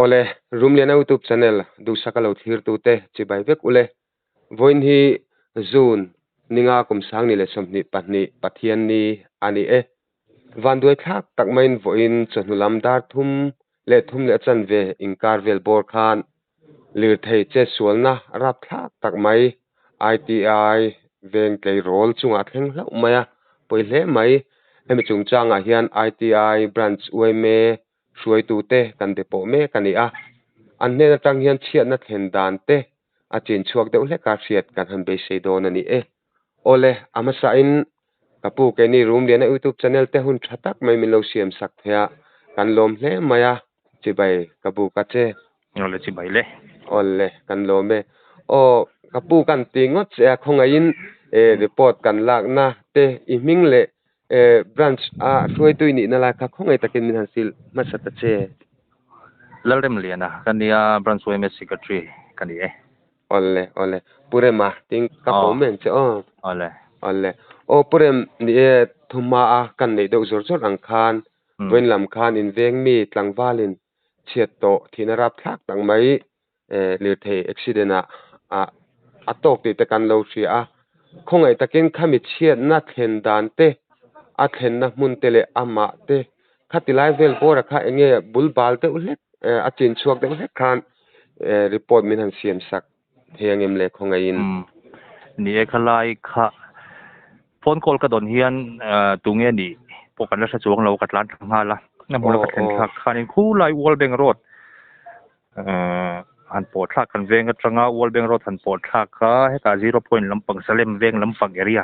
Ole room lian YouTube channel du sakalo thir tu te chi bai vek ule voin hi zun ninga kum sang ni le somni patni pathian ni ani e van duai thak tak main voin chhnulam dar thum le chan ve inkar vel bor khan lir thei che sualna rap thak tak mai ITI veng tlei rol chunga thleng hlau maya poi hle mai hemi chung changa hian ITI branch ueme hruai tu te kan de po me kani a an ne tang hian chiat na thlen dan te a chin chuak deuh hle ka hriat kan han be sei don ani e ole ama sa in kapu ke ni room lian YouTube channel te hun thatak mai min lo siam sak thea kan lom hle maya chi bai kapu ka che ole chi bai le ole kan lome o kapu kan tingot che khonga in report kan lak na te I ming le branch a hruai tu ni na la kha khongai takin min hansil masata che lalrem liana kania branch ms secretary kani e ole pure ma ting kapo men che ole o purem ni e thuma a kan nei do zor zor ang khan wen lam khan in veng mi tlangwalin chiat to thinarap thak tang mai lir thei accident a atok ti te kan lo thri a khongai takin khami chiat na thlen dan te a thlen na mun te le ama te khatilai vel bora kha enge bulbal te ule a chin chuak te ule khan report min han siam sak thiangem le khongai in ni e khalai kha phone call ka don hian tunge ni pokan la sa chuang lo katlan thanga la na mula ka thlen thak khanin khu lai wall bank road han po thak kan venga tanga wall bank road han po thak kha heta 0 point lampang salem veng lampang area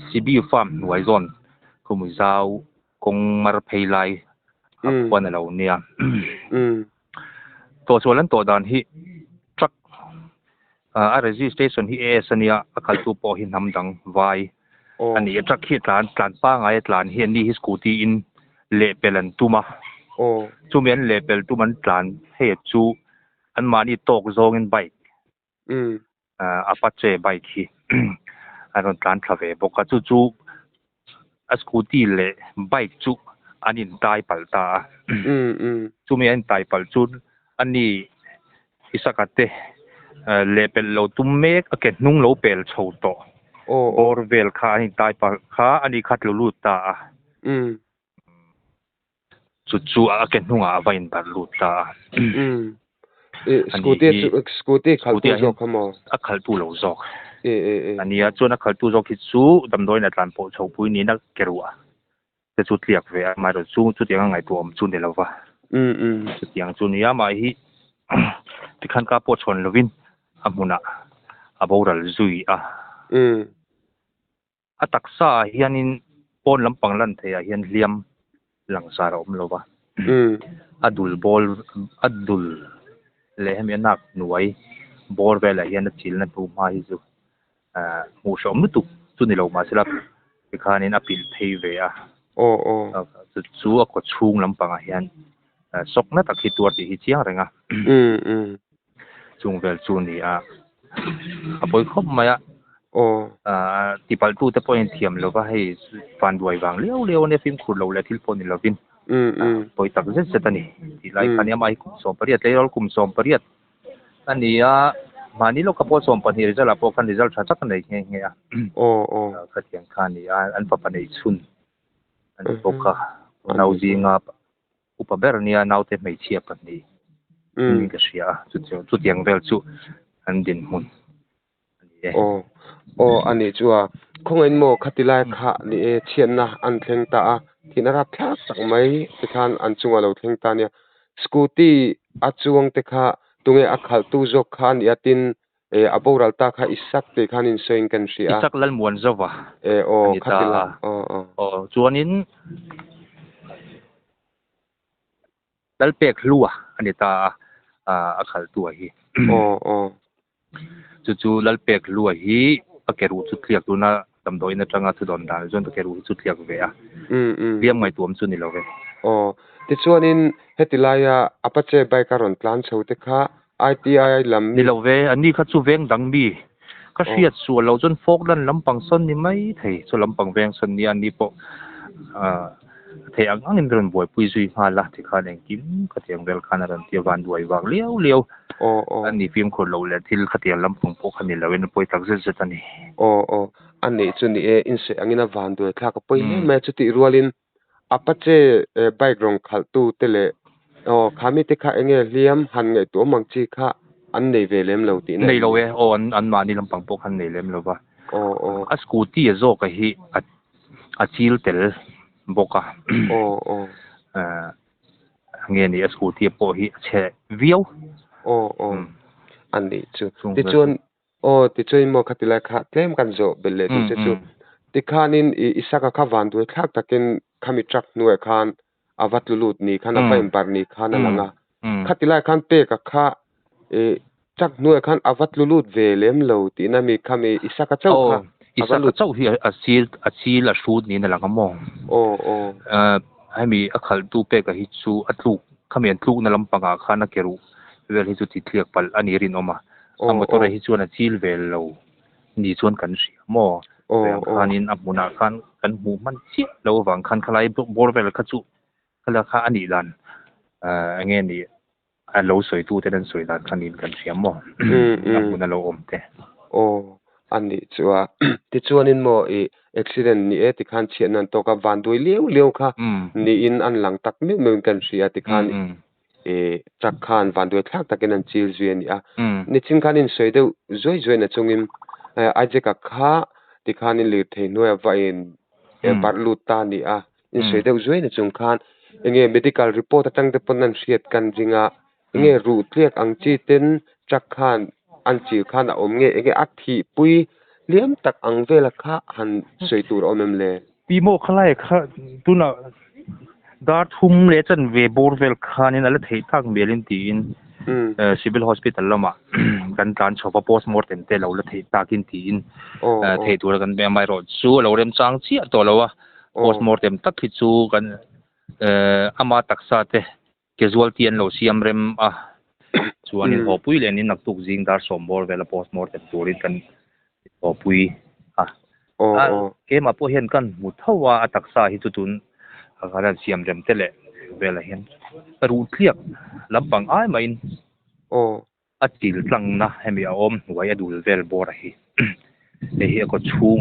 CB farm wai zone kum zau kong mar pheilai khwan lo nia to solan to dan hi truck a registration hi as ania akal tu po hi namdang vai ani truck hi tlan pa ngai tlan hi ni hi scooty in le pelan tuma chu men le pel tu man tlan he chu an mani tok zong in bike apache bike hi aron tlan thave boka chu a scooty le bike chu anin tai palta chu men tai pal chu ani isakate lepel lo tummek aket nung lo pel chho to or vel kha ni tai pa kha ani khat lu ta chu aket nunga vain tar lu ta scooty khal tu zo khamo a khal tu lo zok ania chuna khal tu zok hi chu damdoi na tlan po chho pui ni na kerua te chu tliak ve ma ro chu tiang ngai tuam chu ne lova chu tiang chu nia ma hi tikhan ka po chon lovin amuna aboral zui a taksa hianin pon lampang lan thea hian liam langsar om lova adul bol adul lehem yanak nuai bor vela hian chil na tu ma hi zu mu shom tu chu ni lo ma sila tikhanin apil thei ve a chu a ko chung lampang a hian sokna takhi tur ti hi chiang renga chung vel chu ni a apoi khop maya tipal tu te point thiam lo va hei fan duai wang leo ne film khur lo le thil pon ni lovin poi tak zet setani ti lai khania mai kum som pariat le rol kum som pariat ania mani lo kapo som pan hi result apo kan result tha chak nei nge a khatiang khani an papa nei chun an poka nauzi nga upabernia naute mei chia pan ni ni ka sia chu tiang vel chu an din mun ani chuwa khongen mo khatilai kha ni e chianna an thleng ta a thinara thak tak mai tikhan an chunga lo thleng ta nia scooty a chuang te kha tunge a khal tu zok khan yatin aboral ta kha isak te khan in soing kan ria isak lal muan zawa khatila chuanin dal pek lua anita a khal tu hi chu lal pek lua hi akeru chu tliak tu na damdoi na tanga thu don dal zon akeru chu tliak ve a liam ngai tuam chu ni lo ve ti chuanin hetilaya apache bike aron plan chote kha ITI lam ni lo ve ani kha chu veng dang mi ka hriat su lo chon fok lan lampang son ni mai thei chu lampang veng son ni ani po เที่ยงอันนี้เรื่องบ่อยปุยซุยมาละที่ข้าเองกินก็เที่ยงเวลข้านั่นเที่ยววันด้วยวางเลี้ยวอันนี้ฟิล์มคนเราเลยที่ข้าเที่ยงลำพงพกคันนี้เราเป็นปุยตักเส้นตันนี่อันนี้จุดนี้อินเสียงนี้นะวันด้วยข้าก็ปุยแม่จุดที่รัวลินอาปัจเจใบกรงขัดตู้เตเลข้ามีที่ข้าเองเลี้ยมหันไงตัวมังจีข้าอันนี้เวลมเราตีในเราอันมานี่ลำพังพกคันนี้เล่มเราปะสกูตี้โจก็ฮีจิลเตลบอกเงี้ยนี่สกูตี้พอฮีเชวิวอันนี้จุดที่ชวนที่ชวนมอคัติลาข้าเต็มกันโจเบลเลยที่จุดที่ข้านินอิสระข้าวันด้วยข้าตะกินข้ามีทรัคหน่วยข้านอาวัตลุดนี่ข้านับไปอิมบาร์นี่ข้านั่นละข้าติลาข้านเปกับข้าจักหน่วยข้านอาวัตลุดเวเลมเราตีนั่นมีข้ามีอิสระเจ้าข้าอิสระเจ้าที่อาชีลสูดนี่นั่นแหละก็มองให้มีอักขระตูเปกับฮิจูอัตลุข้ามีอัตลุนั่นลำพังข้านักเกลูเวลฮิจูติดเลียกปัลอันนี้รินออกมาอันตัวฮิจูนั่นจิลเวลเรานี่ส่วนกันเสียมอข้านินอับมุนาข้ากันหูมันเสียเราหวังข้าขลายบอลเวลข้าจูข้าละข้าอันนี้ดันเงี้ยนี่เราสวยตู้แต่ดันสวยดันข้านินกันเสียมออับมุนาเราอมเตอันนี้ชัวที่ชวนนินโมอุบิเหตุนี่ที่ขันเชียนนั่นตัวกับวันด้วยเลี้ยวค่ะนี่อินอันหลังตักไม่เหมือนกันเสียที่ขันจักขันวันด้วยทักตักนันจิลจวนนี่นี่จริงขันนินสวยเดียวสวยนะจงอิมไอเจกับข้าที่ขันนินลืดเห็นด้วยว่าบาร์ลูตานี่อินสวยเดียวสวยนะจงขันเงี้ย medical report ตั้งแต่ปนันเสียดกันจริงเงี้ยรูทเรียกอังจีตินจักขันอันจีข้าน่ะเงี้ยอักที่ปุยเลี้ยมตักอังเวลข้าหันสวยตัวเมเลยปีโมขลายข้าตุน่ะดาร์ทุ่มเลจันเวบอร์เวลข้านี่นั่นแหละที่ทักเบลินตีนcivil hospital ละมากันการชอบ post mortem เตเราละที่ทักินตีนที่ตัวกันแบบไม่รอดสู้เราเริ่มจังเสียตัวเราวะ post mortem ตักที่สู้กันอามาตักษาเต casualty อันเราเสียมเริ่มส่วนนี้พอปุยเลยนี่นักตุกจิงดาร์สมบูรณ์เวลา post mortem ตัวนี้กันพอปุยเกมาพอเห็นกันมุทว่าตักษาฮิตุตุนการเสียมเริ่มเตะเวลาเห็นรูทเลียกลำบังอ้ายมาอินจิลตังนะให้มีอารมณ์ไว้ดูเวลบอร์ฮีเฮียก็ชูง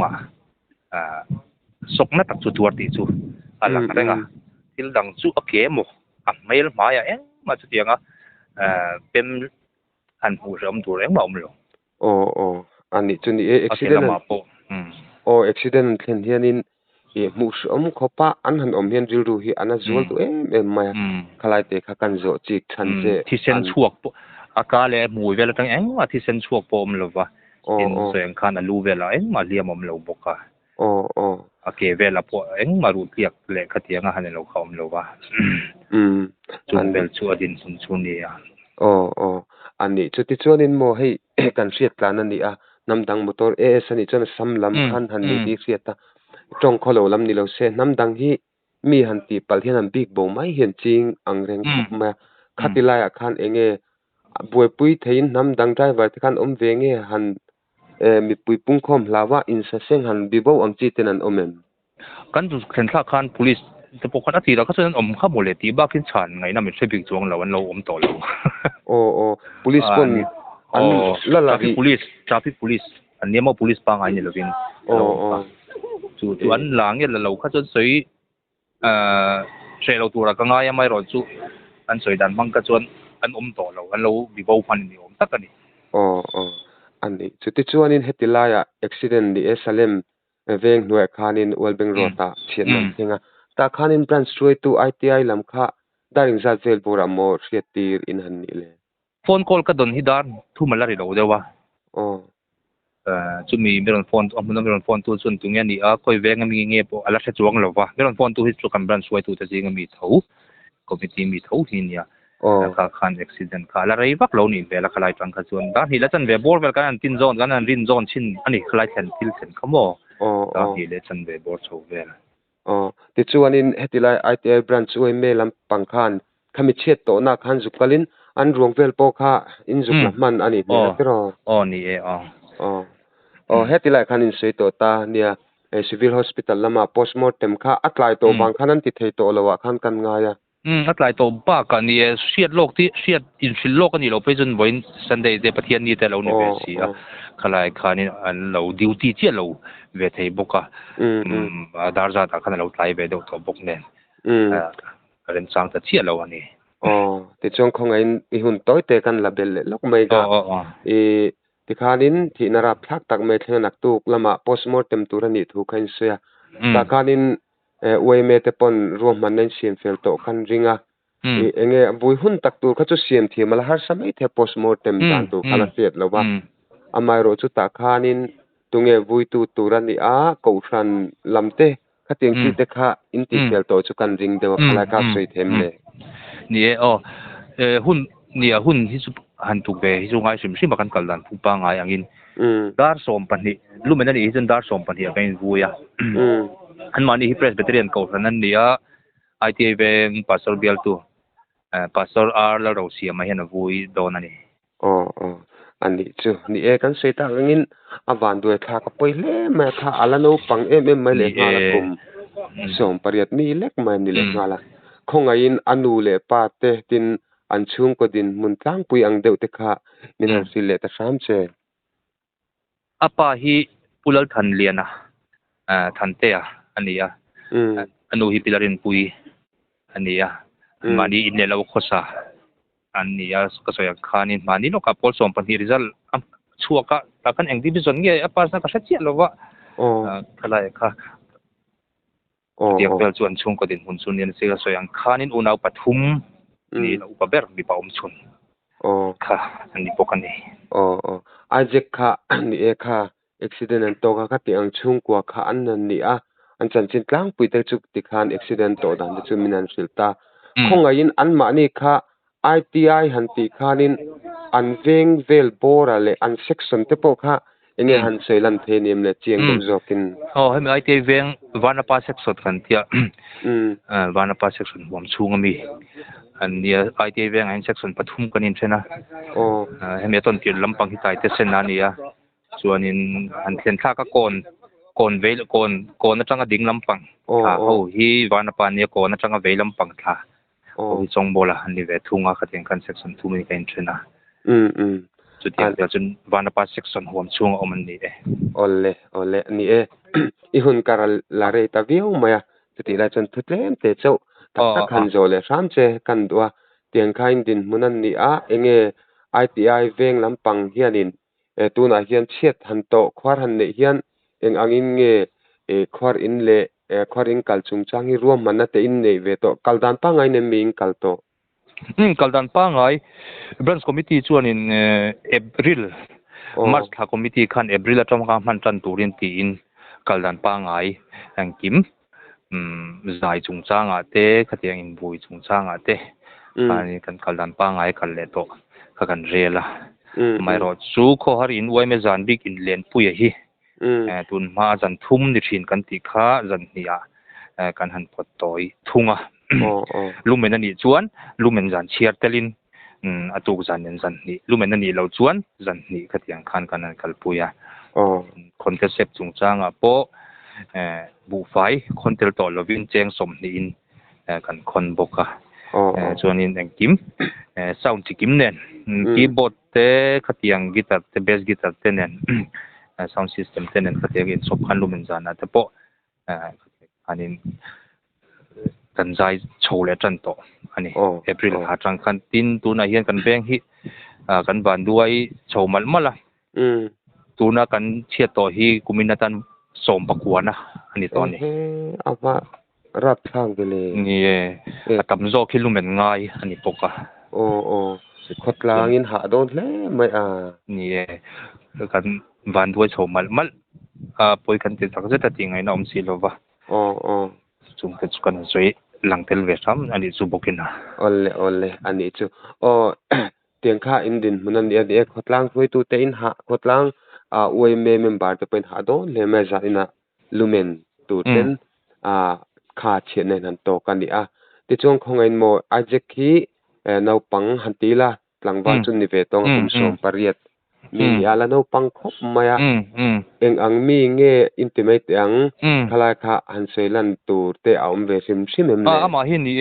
สกนัดตักจุดตัวติจูหลังนั้นทิลดังจูเกมไม่ละมาอย่างมาจุดยังเป็นหันหูเริ่มตัวเองบ่มลงอันนี้จุดนี้accident accident เห็นเฮียนินมุสเขาป้าอันหันเฮียนริรูฮีอันนั้นจวลตัวมาขลายเตะขักันโจจิกชันเจที่เส้นชวกอากาศเลยมวยเวลาตั้งว่าที่เส้นชวกปมหรือว่าเห็นเสียงขันลูเวลามาเลี้ยมเราบอกว่าโอเคเวลาพวกมารูเรียกเละขัดยังหันเราเขาเราว่าจุนเบลชัวดินชุนนี่อันนี้จุดที่ชวนนินโมให้กันเสียดกันนั่นนี่น้ำดังมอเตอร์สนิทจนซ้ำลำคันหันนี่ดีเสียดจงขลุ่ลำนี่เราเสียน้ำดังที่มีหันตีปัลที่นั่นบิ๊กบ่ไม่เห็นจริงอังเร่งมาขัดที่ไล่คันบวยปุยเทียนน้ำดังใจไว้ที่คันเวงหันมีปุยปุ่งคอมลาวาอินเซงหันบิบอังจีเตนันเมนกันจุดเข็นข้าคัน police แต่ปกติเราก็จะนั้นข้าโมเลตีบ้าขึ้นฉันไงนั่นเป็นช่วยบิ๊กจวงเราวันเราต่อเราpolice คนอันละละที่ police อันนี้มา police ปังไงเนี่ยเราเป็นจุดอันหลังเนี่ยเราข้าจนสวยเชลเราตัวเราก็ง่ายไม่รอจุอันสวยดันบังก็จนอันต่อเราอันเราบิบพันนี่ตักกันนี่อันนี้จุดที่ชวนนินเฮติลายaccident di Salem เวงหน่วยคานินวัลเบงโรตาเชียนนั่นเองตาคานินบรันช่วยตัว ITI ลำค่าดาริงจัดเวลปูรามอร์เชียตีร์อินหันนี่เลยโฟนคอลก็โดนฮิดาร์ทุ่มมาแล้วเราเดี๋ยวว่าจุดมีเรื่องโฟนมันเรื่องโฟนตัวส่วนตรงนี้นี่คอยเวงมีเงี้ยพออะไรเสจวงเราว่าเรื่องโฟนตัวที่สุกันบรันช่วยตัวจะจริงมีเท่าคอมมิตี้มีเท่าที่เนี่ยข้าคันอุบิเหตุข้าละไรวักเรานี่เวลาขลายตังขจวนด้านที่ละจันเวบอร์เวลกันตินโซนกันรินโซนชินอันนี้ขลายเซนทิลเซนขโมด้านที่ละจันเวบอร์โชเวลติดชวนนินเฮติลาย ITI บรันช่วยเมลัมปังคันขมิเชิดโตนักฮันจุกลินอันรวงเวลโปค่าอินจุกน้ำมันอันนี้เนี่ยก็นี่เฮติลายคันอินสวยโตตาเนี่ย civil hospital lama postmortem kha atlai to wang khanan ti thei to lawa khan kan nga ya atlai to ba ka ni siat lok ti siat in sil lok ani lo pe jon voin Sunday de pathian ni te lo ni ve si a khalai khanin an lo duty che lo ve thei boka darza ta khan lo tlai ve do to bok ne ren sang ta che lo ani ti chong khong in I hun toy te kan label le lok mai ga ti khanin thi nara phak tak me thlen nak tu lama postmortem turani thu khain sia ta khanin we me te pon ro man nen siam fel to khan ringa enge bui hun tak tu kha chu siam thi mal har samai the postmortem dan tu khala set lo ba amai ro chu ta khanin tunge bui tu turani a ko ran lamte khating ti te kha in ti fel to chu kan ring de khala ka sei them le ni hun nia hun hi chu han tu be hi chu ngai sim sim kan kal dan phu pa ngai angin dar som pani lumen ani hi chen dar som pani kain vuya an mani hi presbyterian ko ranan nia ITA ve pastor bial tu pastor ar la ro sia ma hen vui don ani ani chu ni kan sei ta ngin awan du tha ka poile ma tha alano pang em mai le ngala kum som pariat mi lek mai ni le ngala khongain anu le pa te tin an chung ko din mun tlang pui ang deu te kha min han sil le ta sam che apa hi pulal than liana than te ania anu hi pilarin pui ania mani in le lo khosa ania ka soya khanin mani no ka pol som pan hi result chuaka ta kan eng division nge apa sa ka chia lowa khalai kha tiak bel chuan chung ko din hun chun yen se ka soya khanin unau pathum ni lo pa ber bi pa chun kha ani pokani ajek kha ni kha accident an to kha ti ang chung kwa kha an ni a an chan chin tlang pui te chuk ti khan accident to dan chu minan silta khongain an ma ni kha ITI han ti khanin an veng vel bora le an section te po kha enge han seilan thenim le chiang dum zokin hem ITI veng vanapa section kan tia vanapa section bom chunga mi an nia ITI veng an section pathum kanin thena hem ton tir lampang hi tai te sen ania chuanin an thlen thla ka kon vel kon atanga ding lampang hi vanapa nia kon atanga vel lampang thla hi chong bola an ni ve thunga khating kan section thumi kain thena chu tia chun vanapa section hom chung oman ni ole ni I hun karal la re ta viu maya ti la chun thutlem te chau ta khan zo le ram che kan dua tiang khain din munan ni a enge ITI veng lampang hianin tuna hian chiat han to khwar han ne hian eng angin nge khwar in le khwar in kal chung chang hi ruam man na te in nei ve to kaldan pa ngai ne ming kal to kaldan pa ngai branch committee chuan in April March kha committee khan April atom ka man tan turin ti in kaldan pa ngai angkim zai chung changa te khatiang in bui chung changa te ani kan kaldan pa ngai kal le to kha kan rela mai ro chu kho har in wai me zan big in len pui hi tun ma zan thum ni thin kan ti kha zan nia kan han pot toi thunga lumen ani chuan lumen zan chiar telin atuk zan nen zan ni lumen ani lo chuan zan ni khatiang khan kan an kalpuya concept chung changa po bu fai kontel to lovin cheng som ni in kan khon boka chuanin engkim sound chikim nen keyboard te khatiang guitar te bass guitar te nen sound system te nen khatiang in sop khan lumen zan ate po anin kanzai chole tan to ani April ha tang kan tin tuna hian kan beng hi kan ban duai chomal mala tuna kan chia to hi kuminatan som pakwana ani to ni apa rap thang bele ni atam zo kilomen ngai ani poka khotlang in ha don hle mai ni kan ban duai chomal mal poi kan ti tak zeta ti ngai na om si lova chung ke chukan zoi langtel ve sam ani chu bokina ole ani chu tiang kha indin munan dia de khotlang thoi tu te in ha khotlang oi me member te pen ha do le me za ina lumen tu ten kha chen nen han to kan ni ti chong khongain mo ajek hi nau pang han ti la tlangwa chun ni ve tong som pariat mi ala no pang khop maya eng ang mi nge intimate ang khala kha han selan tur te aum ve sim sim em le ama hi ni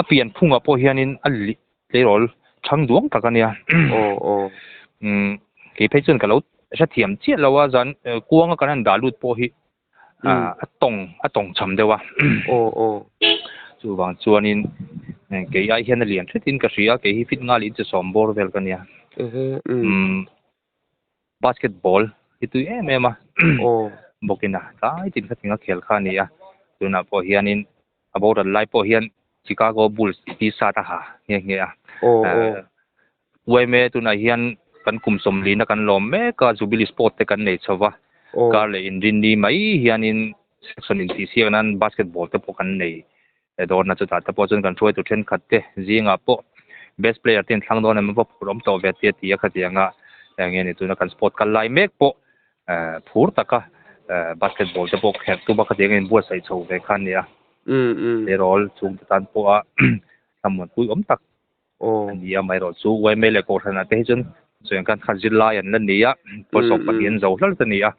a pian phunga po hianin ali lerol thang duang takania o ke phechun kalo sa thiam chiat lawa zan kuanga kanan dalut po hi a tong cham dewa o chu wang chuanin ke ai hian lian thitin ka ria ke hi fit ngal in che sombor vel kania basketball itu em o bokina kai tin khatinga khel khania tuna po hianin about a life po hian Chicago Bulls ti sa ta ha nge a we me tuna hian kan kum som lina kan lom me ka Jubilee Sport te kan nei chawa ka le in din ni mai hianin section in ti sianan basketball te po kan nei dor na chu ta po chun kan throi tu then khat te zinga po best player ten thlang don am po phurom to ve te ti khatianga nge ni tuna kan sport kan lai mek po phur taka basketball te po khet tu ba khatianga in bo sai chho ve khan ya rol chung tan po a samon pui tak ani mai ro chu we me le ko thana te chun chuan kan khajil lai an lan nia po sok pathian zo hlal ta nia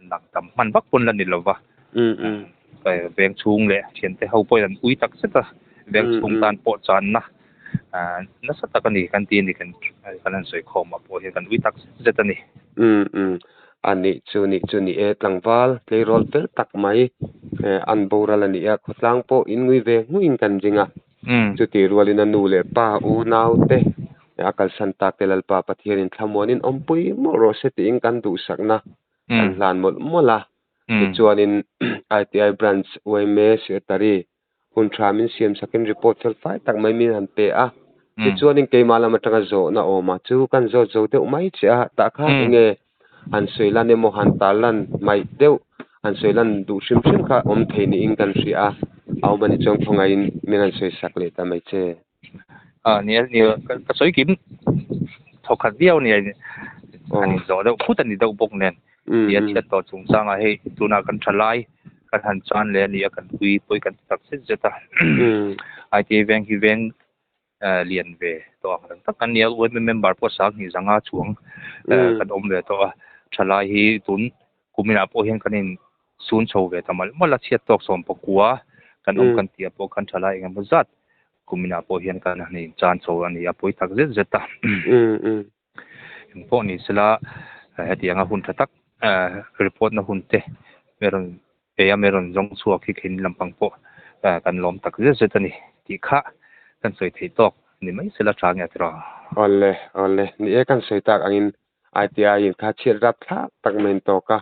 nak tam man bak pun lan ni lova veng chung le thian te ho poi an ui tak seta veng chung tan po chan na na sa ta kan ni kan ti ni kan an soi khom ma po hi kan ui tak seta ni ani chu ni e tlangwal playrol tel tak mai an boral ani a khotlang po in ngui ve nguin kan jinga chu ti rualin anu le pa u nau te akal santa telal pa pathian in thamonin ompui mo ro se ti ing kan du sakna kan hlan mol mola chuanin ITI branch OMA secretary hun tramin siam sakin report fel fai tak mai min han pe a chuanin keimala matanga zo na oma chu kan zo te umai cha ta kha nge an soilan emo han talan mai deu an soilan du shim kha om theini ing kan ria au bani chong thonga in minan soi sakle ta mai che ni ka soi kim thokhat diau ni ani zo da khutani da bok nen ya chat to chung sanga he tuna kan thalai kan han chan le ni kan hui poi kan tak se jeta ai te veng hi veng lian ve to kan tak kan ya we member po sang ni zanga chuang kan om le to thalai hi tun kumina po hian kanin sun chho ve tamal mala chiat tok som po kwa kan om kan tia po kan thalai ngam zat kumina po hian kan ni chan chho ani ya poi tak zeta po ni sila hetianga hun thatak report na hunte meron jong chuak hi khin lampang po kan lom tak zetani ti kha kan soi thei tok ni mai sila thang ya tra ole ni e kan soi tak angin ITI in kha chir rap tha tak men to ka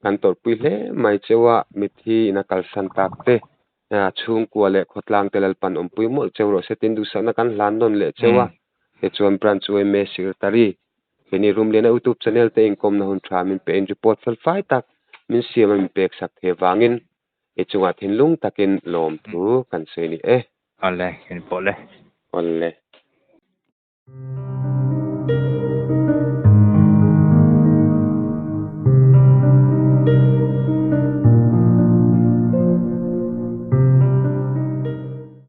kan tor pui hle mai chewa mithi na kal san tak te chung kwa le khotlang telal pan pui mo chewro setin du sana kan hlan don le chewa he chuan branch OMA secretary keni room le na YouTube channel te inkom na hun thamin pe in report fel fai tak min siam min pek sak the wangin e chunga thinlung takin lom thu kan sei ni ale ken pole ole